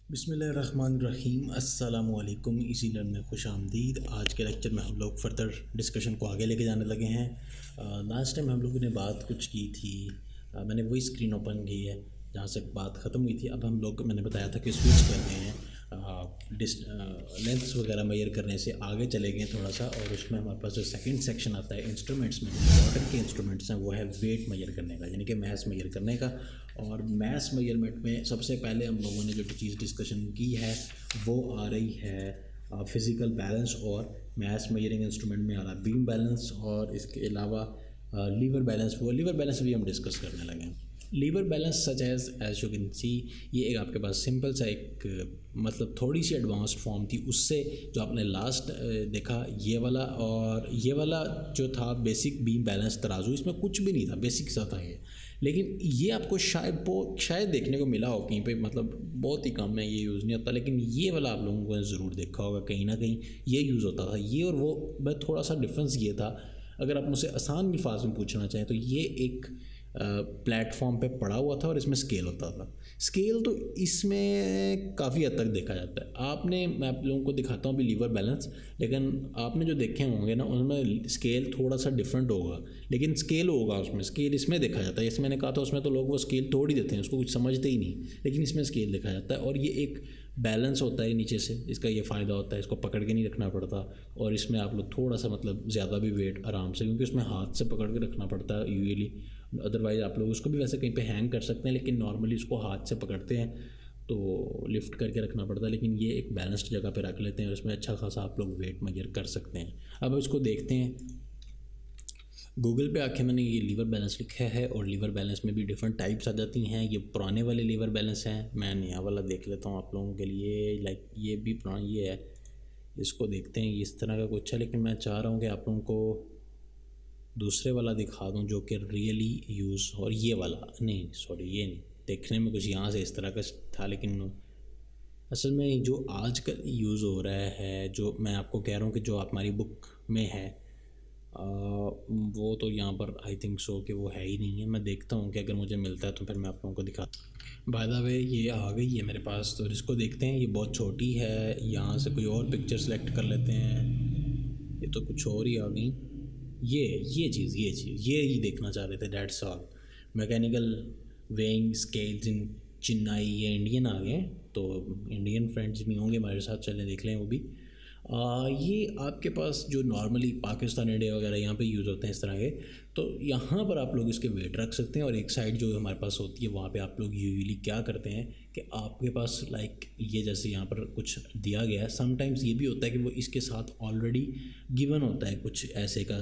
बिस्मिल्लाहिर्रहमानिर्रहीम अस्सलामुअलैकुम। इसी लर्न में खुश आमदीद। आज के लेक्चर में हम लोग फर्दर डिस्कशन को आगे लेके जाने लगे हैं। लास्ट टाइम हम लोगों ने बात कुछ की थी। मैंने वही स्क्रीन ओपन की है जहाँ से बात ख़त्म हुई थी। अब हम लोग मैंने बताया था कि स्विच कर रहे हैं, लेंथ्स वगैरह मेजर करने से आगे चले गए थोड़ा सा। और उसमें हमारे पास जो सेकंड सेक्शन आता है इंस्ट्रूमेंट्स में, जो मॉडर्न के इंस्ट्रूमेंट्स हैं, वो है वेट मेजर करने का, यानी कि मैस मेजर करने का। और मैस मेजरमेंट में सबसे पहले हम लोगों ने जो चीज़ डिस्कशन की है वो आ रही है फिज़िकल बैलेंस। और मैस मेजरिंग इंस्ट्रूमेंट में आ रहा है बीम बैलेंस, और इसके अलावा लीवर बैलेंस। वो लीवर बैलेंस भी हम डिस्कस करने लगे हैं। Lever balance such as you can see, ये एक आपके पास सिंपल सा एक मतलब थोड़ी सी एडवांस्ड फॉर्म थी उससे जो आपने लास्ट देखा ये वाला। और ये वाला जो था बेसिक बीम बैलेंस तराजू, इसमें कुछ भी नहीं था, बेसिक सा था ये। लेकिन ये आपको शायद देखने को मिला हो कहीं पे, मतलब बहुत ही कम है, ये यूज़ नहीं होता। लेकिन ये वाला आप लोगों को ज़रूर देखा होगा कहीं ना कहीं, ये यूज़ होता था। ये और वो बस थोड़ा सा डिफरेंस ये था। अगर आप मुझसे आसान अल्फाज में पूछना चाहें तो ये एक प्लेटफॉर्म पे पड़ा हुआ था और इसमें स्केल होता था। स्केल तो इसमें काफ़ी हद तक देखा जाता है। मैं आप लोगों को दिखाता हूँ अभी लीवर बैलेंस, लेकिन आपने जो देखे होंगे ना उनमें स्केल थोड़ा सा डिफरेंट होगा, लेकिन स्केल होगा उसमें। स्केल इसमें देखा जाता है। जैसे मैंने कहा था उसमें तो लोग वो स्केल तोड़ ही देते हैं, उसको कुछ समझते ही नहीं, लेकिन इसमें स्केल देखा जाता है। और ये एक बैलेंस होता है नीचे से, इसका ये फ़ायदा होता है, इसको पकड़ के नहीं रखना पड़ता। और इसमें आप लोग थोड़ा सा मतलब ज़्यादा भी वेट आराम से, क्योंकि उसमें हाथ से पकड़ के रखना पड़ता है यूजुअली। अदरवाइज़ आप लोग उसको भी वैसे कहीं पे हैंग कर सकते हैं, लेकिन नॉर्मली उसको हाथ से पकड़ते हैं तो लिफ्ट करके रखना पड़ता है। लेकिन ये एक बैलेंस्ड जगह पे रख लेते हैं, उसमें अच्छा खासा आप लोग वेट मेजर कर सकते हैं। अब इसको देखते हैं। गूगल पे आके मैंने ये लीवर बैलेंस लिखा है, और लीवर बैलेंस में भी डिफरेंट टाइप्स आ जाती हैं। ये पुराने वाले लीवर बैलेंस हैं, मैं नया वाला देख लेता हूँ आप लोगों के लिए। लाइक ये भी पुराना ये है, इसको देखते हैं। इस तरह का कुछ है, लेकिन मैं चाह रहा हूँ कि आप लोगों को दूसरे वाला दिखा दूँ जो कि रियली यूज़। और ये वाला नहीं, सॉरी ये नहीं, देखने में कुछ यहाँ से इस तरह का था, लेकिन असल में जो आजकल यूज़ हो रहा है, जो मैं आपको कह रहा हूँ कि जो हमारी बुक में है, वो तो यहाँ पर आई थिंक सो कि वो है ही नहीं है। मैं देखता हूँ कि अगर मुझे मिलता है तो फिर मैं आप लोगों को दिखाता हूँ। बाय द वे ये आ गई है मेरे पास, तो इसको देखते हैं। ये बहुत छोटी है, यहाँ से कोई और पिक्चर सेलेक्ट कर लेते हैं। ये तो कुछ और ही आ गई। ये ही देखना चाह रहे थे, that's all. Mechanical weighing scales इन चेन्नई, ये इंडियन आ गए, तो इंडियन फ्रेंड्स भी होंगे हमारे साथ, चलें देख लें वो भी। ये आपके पास जो नॉर्मली पाकिस्तान, इंडिया वगैरह यहाँ पे यूज़ होते हैं इस तरह के, तो यहाँ पर आप लोग इसके वेट रख सकते हैं। और एक साइड जो हमारे पास होती है वहाँ पे आप लोग यूजुअली क्या करते हैं कि आपके पास लाइक ये जैसे यहाँ पर कुछ दिया गया है, समटाइम्स ये भी होता है कि वो इसके साथ ऑलरेडी गिवन होता है कुछ ऐसे का,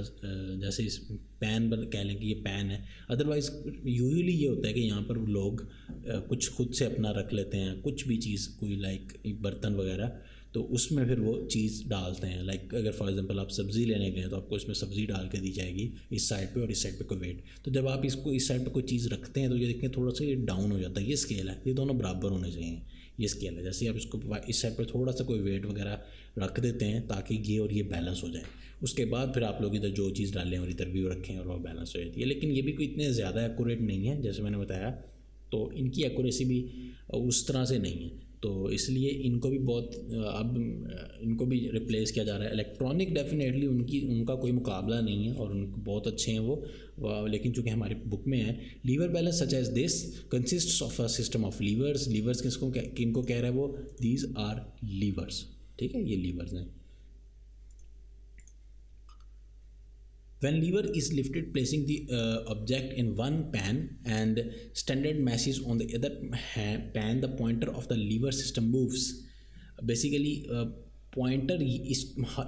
जैसे इस पैन पर कह लें कि ये पैन है। अदरवाइज़ यूजुअली ये होता है कि यहाँ पर लोग कुछ खुद से अपना रख लेते हैं, कुछ भी चीज़, कोई लाइक बर्तन वगैरह, तो उसमें फिर वो चीज़ डालते हैं। लाइक अगर फॉर एग्जांपल आप सब्ज़ी लेने गए तो आपको इसमें सब्ज़ी डाल के दी जाएगी इस साइड पे, और इस साइड पे कोई वेट। तो जब आप इसको इस साइड पे कोई चीज़ रखते हैं तो ये देखते हैं थोड़ा सा ये डाउन हो जाता है। ये स्केल है, ये दोनों बराबर होने चाहिए, ये स्केल है। जैसे ही आप इसको इस साइड पर थोड़ा सा कोई वेट वगैरह रख देते हैं ताकि ये और ये बैलेंस हो जाए, उसके बाद फिर आप लोग इधर जो चीज़ डालें और इधर भी रखें और वो बैलेंस हो जाती है। लेकिन ये भी कोई इतने ज़्यादा एक्यूरेट नहीं है, जैसे मैंने बताया, तो इनकी एक्यूरेसी भी उस तरह से नहीं है। तो इसलिए इनको भी बहुत अब इनको भी रिप्लेस किया जा रहा है। इलेक्ट्रॉनिक डेफिनेटली उनका कोई मुकाबला नहीं है, और उनको बहुत अच्छे हैं वो। लेकिन चूँकि हमारी बुक में है lever balance such as this consist of a system of levers किनको कह रहा है वो, दीज आर लीवर्स। ठीक है, ये लीवर्स हैं। When lever is lifted, placing the object in one pan and standard masses on the other pan, the pointer of the lever system moves. Basically, pointer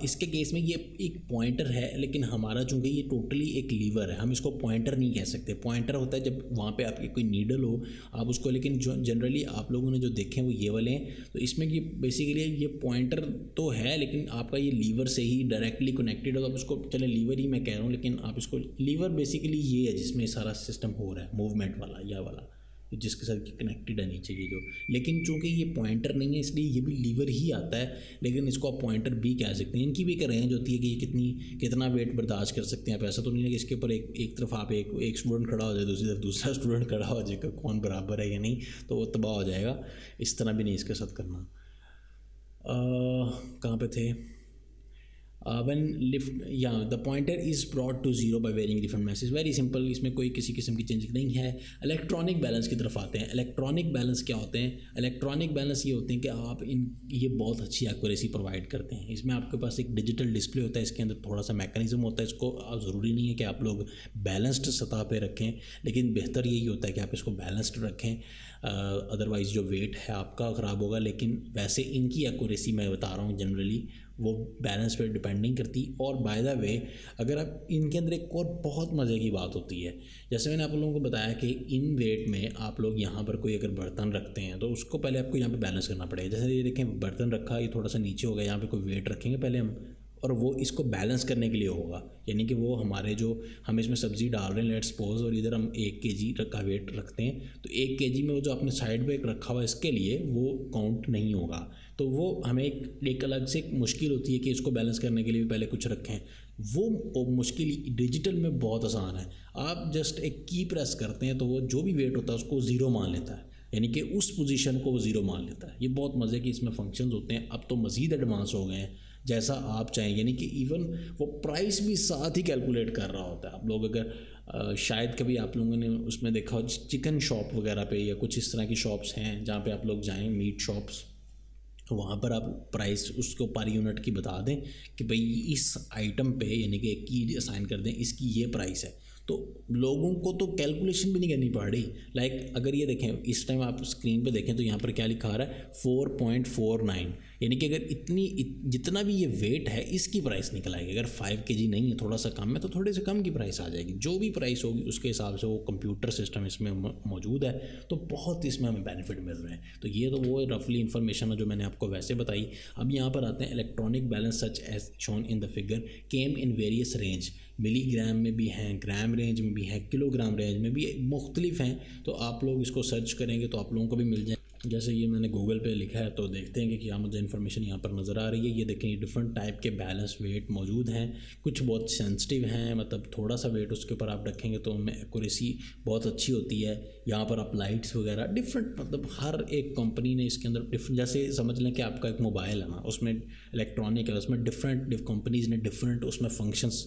इसके केस में ये एक pointer है, लेकिन हमारा चूँकि ये टोटली एक लीवर है, हम इसको पॉइंटर नहीं कह सकते। पॉइंटर होता है जब वहाँ पे आपकी कोई नीडल हो आप उसको, लेकिन जो जनरली आप लोगों ने जो देखे हैं वो ये वाले हैं। तो इसमें ये बेसिकली ये पॉइंटर तो है, लेकिन आपका ये लीवर से ही डायरेक्टली कनेक्टेड हो, तो आप उसको चले लीवर ही मैं कह रहा हूँ, लेकिन आप इसको लीवर बेसिकली ये है जिसमें सारा सिस्टम हो रहा है मूवमेंट वाला, या वाला। जिसके साथ कनेक्टेड है नीचे की जो। लेकिन चूंकि ये पॉइंटर नहीं है इसलिए ये भी लीवर ही आता है, लेकिन इसको आप पॉइंटर भी कह सकते हैं। इनकी भी एक रेंज होती है कि ये कितना वेट बर्दाश्त कर सकते हैं। आप ऐसा तो नहीं है कि इसके ऊपर एक तरफ आप एक स्टूडेंट खड़ा हो जाए, दूसरी तरफ दूसरा स्टूडेंट खड़ा हो जाएगा, कौन बराबर है या नहीं, तो वो तबाह हो जाएगा। इस तरह भी नहीं इसके साथ करना। कहाँ पे थे? when lift the pointer is brought to zero by varying different masses, very simple, इसमें कोई किसी किस्म की चेंज नहीं है। इलेक्ट्रॉनिक बैलेंस की तरफ आते हैं। इलेक्ट्रॉनिक बैलेंस क्या होते हैं? इलेक्ट्रॉनिक बैलेंस ये होते हैं कि आप ये बहुत अच्छी एक्यूरेसी प्रोवाइड करते हैं। इसमें आपके पास एक डिजिटल डिस्प्ले होता है, इसके अंदर थोड़ा सा मैकेनिज्म होता है। इसको ज़रूरी नहीं है कि आप लोग बैलेंस्ड सतह पे रखें, लेकिन बेहतर यही होता है कि आप इसको बैलेंस्ड रखें, अदरवाइज़ जो वेट है आपका ख़राब होगा। लेकिन वैसे इनकी एक्यूरेसी मैं बता रहा हूँ जनरली वो बैलेंस पे डिपेंड नहीं करती। और बाय द वे अगर आप इनके अंदर एक और बहुत मज़े की बात होती है, जैसे मैंने आप लोगों को बताया कि इन वेट में आप लोग यहाँ पर कोई अगर बर्तन रखते हैं तो उसको पहले आपको यहाँ पे बैलेंस करना पड़ेगा। जैसे ये देखें बर्तन रखा, ये थोड़ा सा नीचे हो गया, यहाँ पे कोई वेट रखेंगे पहले हम, और वो इसको बैलेंस करने के लिए होगा। यानी कि वो हमारे जो हम इसमें सब्ज़ी डाल रहे हैं लेट्स सपोज, और इधर हम 1 kg का वेट रखते हैं, तो 1 kg में वो जो आपने साइड पे रखा हुआ इसके लिए वो काउंट नहीं होगा। तो वो हमें एक अलग से मुश्किल होती है कि इसको बैलेंस करने के लिए भी पहले कुछ रखें। वो मुश्किल डिजिटल में बहुत आसान है। आप जस्ट एक की प्रेस करते हैं तो वो जो भी वेट होता है उसको ज़ीरो मान लेता है, यानी कि उस पोजीशन को वो ज़ीरो मान लेता है। ये बहुत मज़े की इसमें फंक्शंस होते हैं। अब तो मज़ीद एडवांस हो गए हैं, जैसा आप चाहें, यानी कि इवन वो प्राइस भी साथ ही कैलकुलेट कर रहा होता है। आप लोग अगर शायद कभी आप लोगों ने उसमें देखा हो चिकन शॉप वगैरह पे या कुछ इस तरह की शॉप्स हैं जहाँ पे आप लोग जाएं, मीट शॉप्स, वहाँ पर आप प्राइस उसको पर यूनिट की बता दें कि भाई इस आइटम पे यानी कि की असाइन कर दें, इसकी ये प्राइस है, तो लोगों को तो कैलकुलेशन भी नहीं करनी पड़ रही। लाइक अगर ये देखें इस टाइम आप स्क्रीन पे देखें तो यहाँ पर क्या लिखा रहा है 4.49, यानी कि अगर जितना भी ये वेट है इसकी प्राइस निकल आएगी। अगर 5 kg नहीं है, थोड़ा सा कम है, तो थोड़े से कम की प्राइस आ जाएगी। जो भी प्राइस होगी उसके हिसाब से वो कंप्यूटर सिस्टम इसमें मौजूद है, तो बहुत इसमें हमें बेनिफिट मिल रहे हैं। तो ये तो वो रफली इन्फॉर्मेशन है जो मैंने आपको वैसे बताई। अब यहाँ पर आते हैं electronic balance such as shown in the figure came in various range, milligram में भी हैं, ग्राम रेंज में भी हैं, किलोग्राम रेंज में भी मुख्तलिफ हैं। तो आप लोग इसको सर्च करेंगे तो आप लोगों को भी मिल जाए। जैसे ये मैंने गूगल पे लिखा है तो देखते हैं कि क्या मुझे इन्फॉर्मेशन यहाँ पर नज़र आ रही है। ये देखें, ये डिफरेंट टाइप के बैलेंस वेट मौजूद हैं। कुछ बहुत सेंसिटिव हैं, मतलब थोड़ा सा वेट उसके ऊपर आप रखेंगे तो उनमें एक्यूरेसी बहुत अच्छी होती है। यहाँ पर आप लाइट्स वगैरह डिफरेंट, मतलब हर एक कंपनी ने इसके अंदर डिफरेंट, जैसे समझ लें कि आपका एक मोबाइल है ना, उसमें इलेक्ट्रॉनिक है, उसमें डिफरेंट कंपनीज़ ने डिफरेंट उसमें फंक्शंस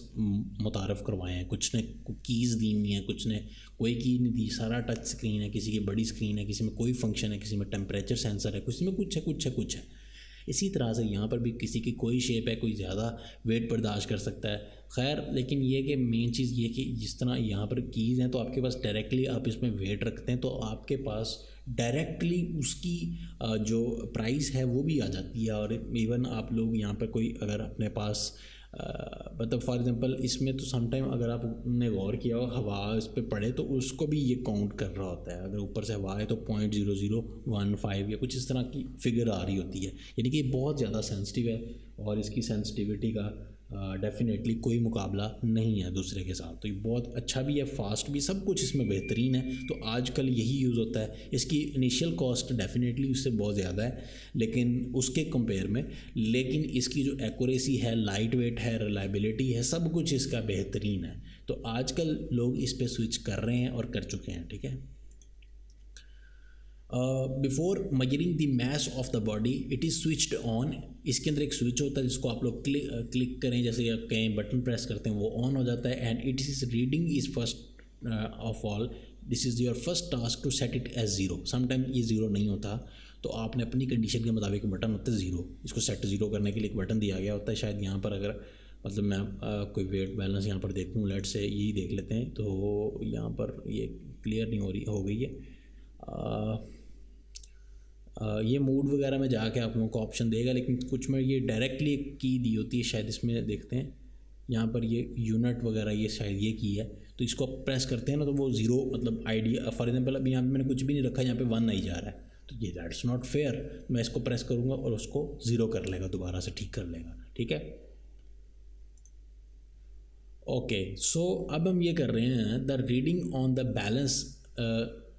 मुतारफ़ करवाए हैं। कुछ ने कीज़ दी हुई हैं, कुछ ने कोई की नहीं दी, सारा टच स्क्रीन है, किसी की बड़ी स्क्रीन है, किसी में कोई फंक्शन है, किसी में टेम्परेचर सेंसर है, किसी में कुछ है। इसी तरह से यहाँ पर भी किसी की कोई शेप है, कोई ज़्यादा वेट बर्दाश्त कर सकता है। खैर, लेकिन ये कि मेन चीज़ ये कि जिस तरह यहाँ पर कीज़ हैं तो आपके पास डायरेक्टली आप इसमें वेट रखते हैं तो आपके पास डायरेक्टली उसकी जो प्राइस है वो भी आ जाती है। और इवन आप लोग यहाँ पर कोई अगर अपने पास मतलब फॉर एग्जांपल इसमें तो समटाइम अगर आपने गौर किया हो हवा इस पर पड़े तो उसको भी ये काउंट कर रहा होता है। अगर ऊपर से हवा है तो 0.0015 या कुछ इस तरह की फिगर आ रही होती है, यानी कि ये बहुत ज़्यादा सेंसिटिव है और इसकी सेंसिटिविटी का डेफिनेटली कोई मुकाबला नहीं है दूसरे के साथ। तो ये बहुत अच्छा भी है, फास्ट भी, सब कुछ इसमें बेहतरीन है। तो आजकल यही यूज़ होता है। इसकी इनिशियल कॉस्ट डेफिनेटली उससे बहुत ज़्यादा है लेकिन उसके कंपेयर में, लेकिन इसकी जो एक्यूरेसी है, लाइट वेट है, रिलायबिलिटी है, सब कुछ इसका बेहतरीन है। तो आजकल लोग इस पर स्विच कर रहे हैं और कर चुके हैं। ठीक है, before measuring the mass of the body it is switched on. इसके अंदर एक स्विच होता है जिसको आप लोग क्लिक करें, जैसे आप कहीं बटन प्रेस करते हैं वो ऑन हो जाता है। And it is reading is first of all, this is your first task to set it as zero. Sometime ये ज़ीरो नहीं होता तो आपने अपनी कंडीशन के मुताबिक बटन होता है ज़ीरो, इसको सेट ज़ीरो करने के लिए एक बटन दिया गया होता है। शायद यहाँ पर अगर मतलब मैं कोई वेट बैलेंस यहाँ पर देखूँ, लेट से यही देख लेते हैं, तो यहाँ पर ये क्लियर नहीं हो गई है। ये मूड वगैरह में जाके आप लोगों को ऑप्शन देगा, लेकिन कुछ में ये डायरेक्टली की दी होती है। शायद इसमें देखते हैं यहाँ पर ये यूनिट वगैरह ये शायद ये की है, तो इसको आप प्रेस करते हैं ना तो वो ज़ीरो मतलब आइडिया फॉर एग्जांपल अभी यहाँ पे मैंने कुछ भी नहीं रखा, यहाँ पे 1 आई जा रहा है, तो ये दैट्स नॉट फेयर। मैं इसको प्रेस करूँगा और उसको ज़ीरो कर लेगा, दोबारा से ठीक कर लेगा। ठीक है, ओके। सो अब हम ये कर रहे हैं the reading on the balance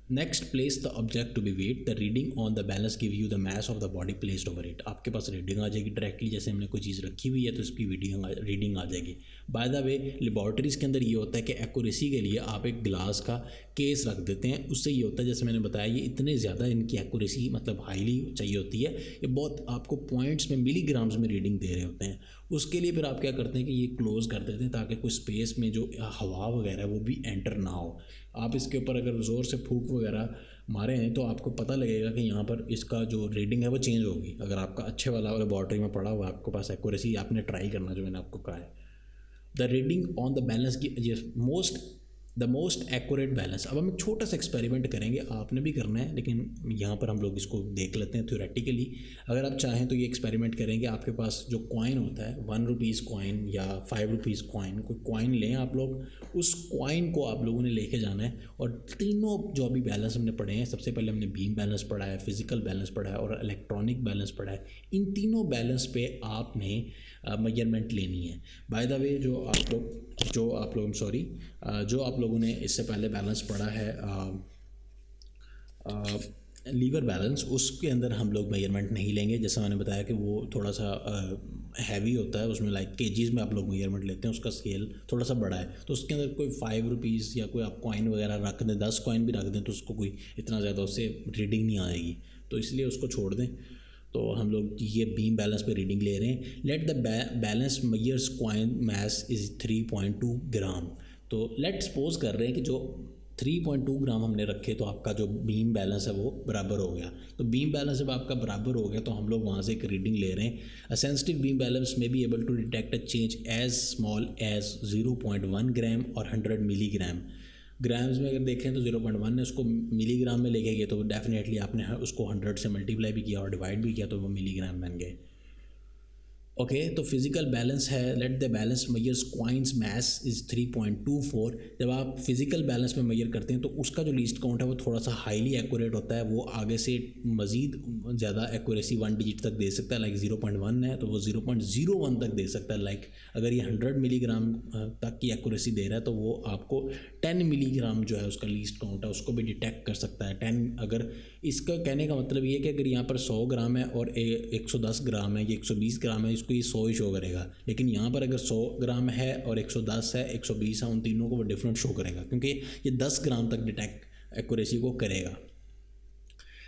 next place the object to be weight, the reading on the balance give you the mass of the body placed over it. आपके पास रीडिंग आ जाएगी डायरेक्टली, जैसे हमने कोई चीज़ रखी हुई है तो इसकी रीडिंग आ जाएगी। बाय द वे लेबॉर्ट्रीज़ के अंदर ये होता है कि एक्यूरेसी के लिए आप एक ग्लास का केस रख देते हैं, उससे ये होता है जैसे मैंने बताया ये इतने ज़्यादा इनकी एक्यूरेसी मतलब हाईली चाहिए होती है, ये बहुत आपको पॉइंट्स में मिलीग्राम्स में रीडिंग दे रहे होते हैं। उसके लिए फिर आप क्या करते हैं कि ये क्लोज़ कर देते हैं ताकि कोई स्पेस में जो हवा वगैरह है वो भी एंटर ना हो। आप इसके ऊपर अगर ज़ोर से फूंक वगैरह मारे हैं तो आपको पता लगेगा कि यहाँ पर इसका जो रीडिंग है वो चेंज होगी। अगर आपका अच्छे वाला लेबॉर्ट्री में पड़ा हुआ आपके पास एक्यूरेसी, आपने ट्राई करना जो मैंने आपको कहा है। The reading on the balance की द मोस्ट एक्यूरेट बैलेंस। अब हम एक छोटा सा एक्सपेरिमेंट करेंगे, आपने भी करना है, लेकिन यहाँ पर हम लोग इसको देख लेते हैं थ्योरेटिकली। अगर आप चाहें तो ये एक्सपेरिमेंट करेंगे, आपके पास जो कॉइन होता है 1 रुपीज़ कॉइन या 5 रुपीज़ कॉइन, कोई कॉइन लें आप लोग, उस कॉइन को आप लोगों ने लेके जाना है और तीनों जो अभी बैलेंस हमने पढ़े हैं, सबसे पहले हमने बीम बैलेंस पढ़ा है, फिजिकल बैलेंस पढ़ा है और इलेक्ट्रॉनिक बैलेंस पढ़ा है, इन तीनों बैलेंस पे आपने मेजरमेंट लेनी है। बाय द वे जो आप लोगों ने इससे पहले बैलेंस पढ़ा है लीवर बैलेंस, उसके अंदर हम लोग मेजरमेंट नहीं लेंगे। जैसा मैंने बताया कि वो थोड़ा सा हैवी होता है, उसमें लाइक केजीज़ में आप लोग मेजरमेंट लेते हैं, उसका स्केल थोड़ा सा बड़ा है, तो उसके अंदर कोई 5 रुपीज़ या कोई आप कॉइन वगैरह रख दें, 10 कॉइन भी रख दें तो उसको कोई इतना ज़्यादा उससे रीडिंग नहीं आएगी, तो इसलिए उसको छोड़ दें। तो हम लोग ये बीम बैलेंस पे रीडिंग ले रहे हैं। Let the balance measures coin mass is 3.2 ग्राम। तो लेट सपोज कर रहे हैं कि जो 3.2 ग्राम हमने रखे तो आपका जो बीम बैलेंस है वो बराबर हो गया। तो बीम बैलेंस जब आपका बराबर हो गया तो हम लोग वहाँ से एक रीडिंग ले रहे हैं। अ सेंसिटिव बीम बैलेंस में be able to detect a change as small as 0.1 gram और 100 मिलीग्राम। ग्राम्स में अगर देखें तो 0.1 है, उसको मिलीग्राम में लेके गए तो डेफिनेटली आपने उसको 100 से मल्टीप्लाई भी किया और डिवाइड भी किया तो वो मिलीग्राम बन गए। ओके, तो फिजिकल बैलेंस है, let the balance measures coins mass is 3.24। जब आप फिजिकल बैलेंस में मेजर करते हैं तो उसका जो लीस्ट काउंट है वो थोड़ा सा हाईली एक्यूरेट होता है, वो आगे से मज़ीद ज़्यादा एक्यूरेसी 1 डिजिट तक दे सकता है। लाइक 0.1 है तो वो 0.01 तक दे सकता है। लाइक अगर ये 100 मिलीग्राम तक की एक्यूरेसी दे रहा है तो वो आपको 10 मिलीग्राम जो है उसका लीस्ट काउंट है उसको भी डिटेक्ट कर सकता है। 10 अगर इसका कहने का मतलब ये है कि अगर यहाँ पर 100 ग्राम है और 110 ग्राम है, ये 120 ग्राम है, इसको ये 100 ही शो करेगा। लेकिन यहाँ पर अगर 100 ग्राम है और 110 है, 120 है, उन तीनों को वो डिफरेंट शो करेगा क्योंकि ये 10 ग्राम तक डिटेक्ट एक्यूरेसी को करेगा।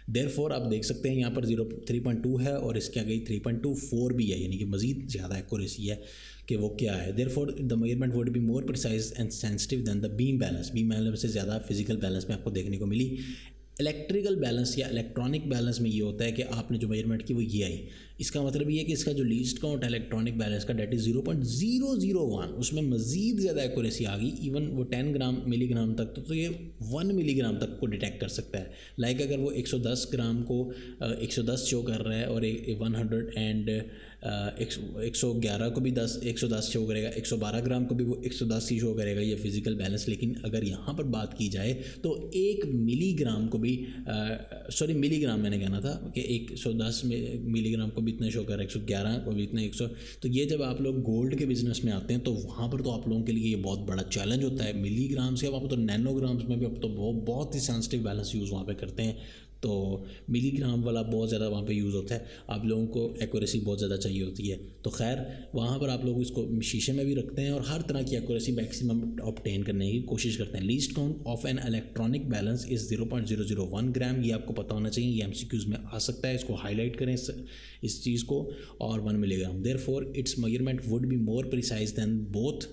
देयरफॉर आप देख सकते हैं यहाँ पर 3.2 है और इसके आगे 3.24 भी है, यानी कि मज़ीद ज़्यादा एक्यूरेसी है कि वो क्या है। Therefore the measurement would be more precise and sensitive than the beam balance. Beam balance से ज़्यादा फिजिकल बैलेंस में आपको देखने को मिली। इलेक्ट्रिकल बैलेंस या इलेक्ट्रॉनिक बैलेंस में ये होता है कि आपने जो मेजरमेंट की वो ये आई, इसका मतलब ये है कि इसका जो लीस्ट काउंट है इलेक्ट्रॉनिक बैलेंस का डेट इज़ 0.001, उसमें मज़ीद ज़्यादा एक्यूरेसी आ गई। इवन वो 10 ग्राम मिलीग्राम तक तो ये 1 मिलीग्राम तक को डिटेक्ट कर सकता है। लाइक अगर वो 110 ग्राम को 110 शो कर रहा है और 100 एंड 111 को भी 110 शो करेगा, 112 ग्राम को भी वो 110 ही शो करेगा, ये फिजिकल बैलेंस। लेकिन अगर यहाँ पर बात की जाए तो 1 मिलीग्राम को भी मिलीग्राम मैंने कहना था कि 110 मिलीग्राम को भी इतना शो कर रहा है, 111 को भी इतना 100। तो ये जब आप लोग गोल्ड के बिजनेस में आते हैं तो वहाँ पर तो आप लोगों के लिए ये बहुत बड़ा चैलेंज होता है। मिलीग्राम से अब आप तो नैनोग्राम्स में भी अब तो बहुत ही सेंसिटिव बैलेंस यूज़ वहाँ पे करते हैं, तो मिलीग्राम वाला बहुत ज़्यादा वहाँ पे यूज़ होता है। आप लोगों को एक्यूरेसी बहुत ज़्यादा चाहिए होती है, तो खैर वहाँ पर आप लोग इसको शीशे में भी रखते हैं और हर तरह की एक्यूरेसी मैक्सिमम ऑब्टेन करने की कोशिश करते हैं। Least count of an electronic balance is 0.001 ग्राम। ये आपको पता होना चाहिए, ये MCQs में आ सकता है, इसको हाईलाइट करें इस चीज़ को। और 1 milligram. Therefore it's measurement would be more precise than both.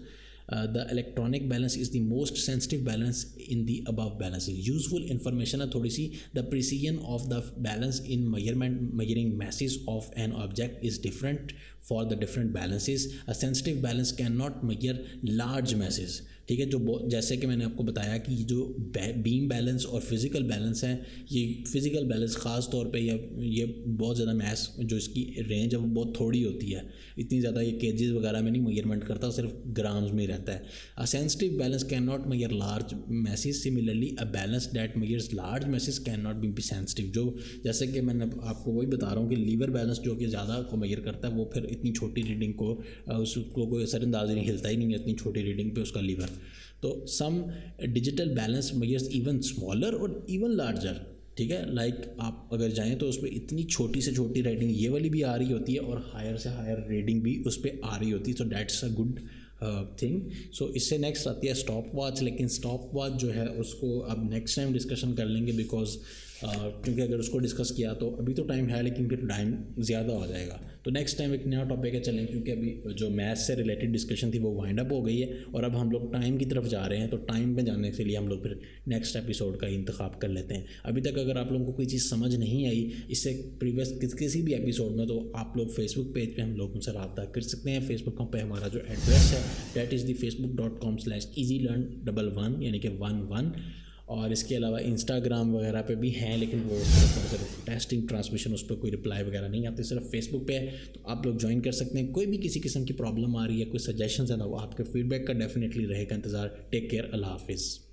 The electronic balance is the most sensitive balance in the above balances. Useful information है थोड़ी सी। The precision of the balance in measuring masses of an object is different for the different balances. A sensitive balance cannot measure large masses. ठीक है, जो जैसे कि मैंने आपको बताया कि जो बीम बैलेंस और फिज़िकल बैलेंस है, ये फिज़िकल बैलेंस ख़ास तौर पे ये बहुत ज़्यादा मैस जो इसकी रेंज है वो बहुत थोड़ी होती है, इतनी ज़्यादा ये केजेस वगैरह में नहीं मेजरमेंट करता, सिर्फ ग्राम्स में रहता है। A sensitive balance can not measure large masses. Similarly a balance that measures large masses can not be sensitive. जो जैसे कि मैंने आपको वही बता रहा हूँ कि लीवर बैलेंस जो कि ज़्यादा को मेजर करता है वो फिर इतनी छोटी रीडिंग को उसको कोई असरअंदाज नहीं, हिलता ही नहीं है इतनी छोटी रीडिंग पे उसका लीवर। तो some digital balance measures even smaller और इवन लार्जर, ठीक है। लाइक आप अगर जाएँ तो उस पर इतनी छोटी से छोटी रेटिंग ये वाली भी आ रही होती है और हायर से हायर रेटिंग भी उस पर आ रही होती है। So that's a good thing. So इससे नेक्स्ट आती है स्टॉप वॉच। लेकिन स्टॉप वॉच जो है उसको अब नेक्स्ट टाइम डिस्कशन कर लेंगे, बिकॉज क्योंकि अगर उसको डिस्कस किया तो अभी तो टाइम है लेकिन फिर टाइम ज़्यादा हो जाएगा। तो नेक्स्ट टाइम एक नया टॉपिक है चलें, क्योंकि अभी जो मैथ्स से रिलेटेड डिस्कशन थी वो वाइंड अप हो गई है और अब हम लोग टाइम की तरफ जा रहे हैं। तो टाइम पे जाने के लिए हम लोग फिर नेक्स्ट एपिसोड का इंतखाब कर लेते हैं। अभी तक अगर आप लोगों को कोई चीज़ समझ नहीं आई इससे प्रीवियस किसी भी एपिसोड में, तो आप लोग फेसबुक पेज पे हम लोग उनसे रब्ता कर सकते हैं। फेसबुक पे हमारा जो एड्रेस है दैट इज़ दी facebook.com/easylearn11 यानी कि 11। और इसके अलावा इंस्टाग्राम वगैरह पे भी हैं, लेकिन वो सिर्फ टेस्टिंग ट्रांसमिशन, उस पर कोई रिप्लाई वगैरह नहीं आती, सिर्फ फेसबुक पे है। तो आप लोग ज्वाइन कर सकते हैं। कोई भी किसी किस्म की प्रॉब्लम आ रही है, कोई सजेशंस है ना, वो आपके फीडबैक का डेफिनेटली रहेगा इंतज़ार। टेक केयर, अल्लाह हाफिज़।